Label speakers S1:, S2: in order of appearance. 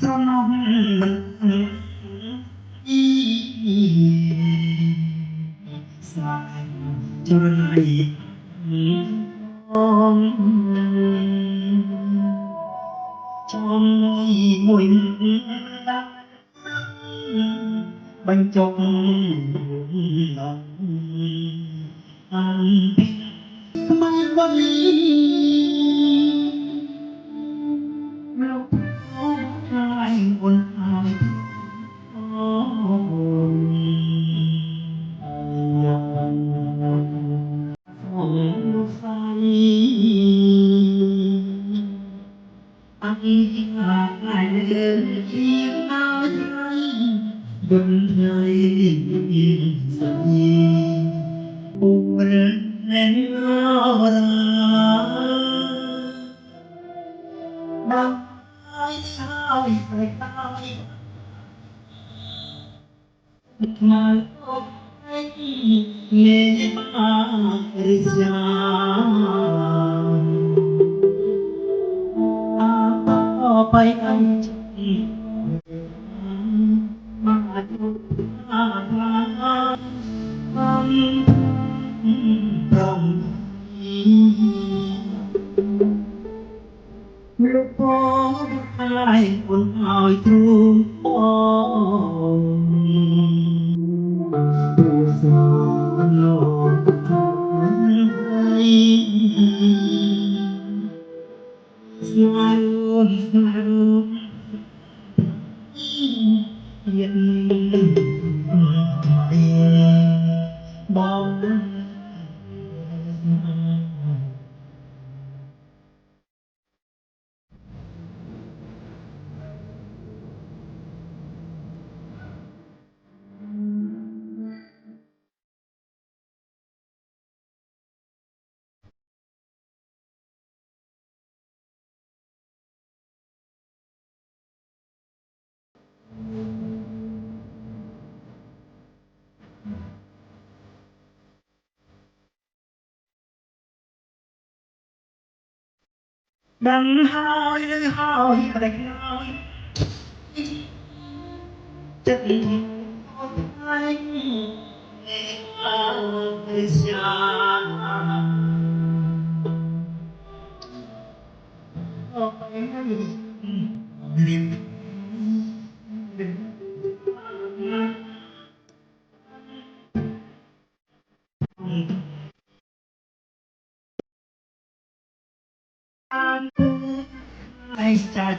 S1: ស្រណោះមិនអីស្នេហ៍ចរណៃងចំមួយបញ្ចុកថ្មីវិញលោកខ្លាញ់អូនហើយអូស្រីអញថ្ងៃលើជាឲ្យយន់ថ្ងៃស្អីអូរលែងរដាបាយហើយប្រែកហើយថ្ងៃអូនមានអារិយាไปอันจีมาดูอาลามันพรำลูกพ่อให้คนเอาตรูพ่อตัวสอนโลกให้selalu hiện bóng đằng hai hai đằng hai chất anh ai xa liềm anh chặt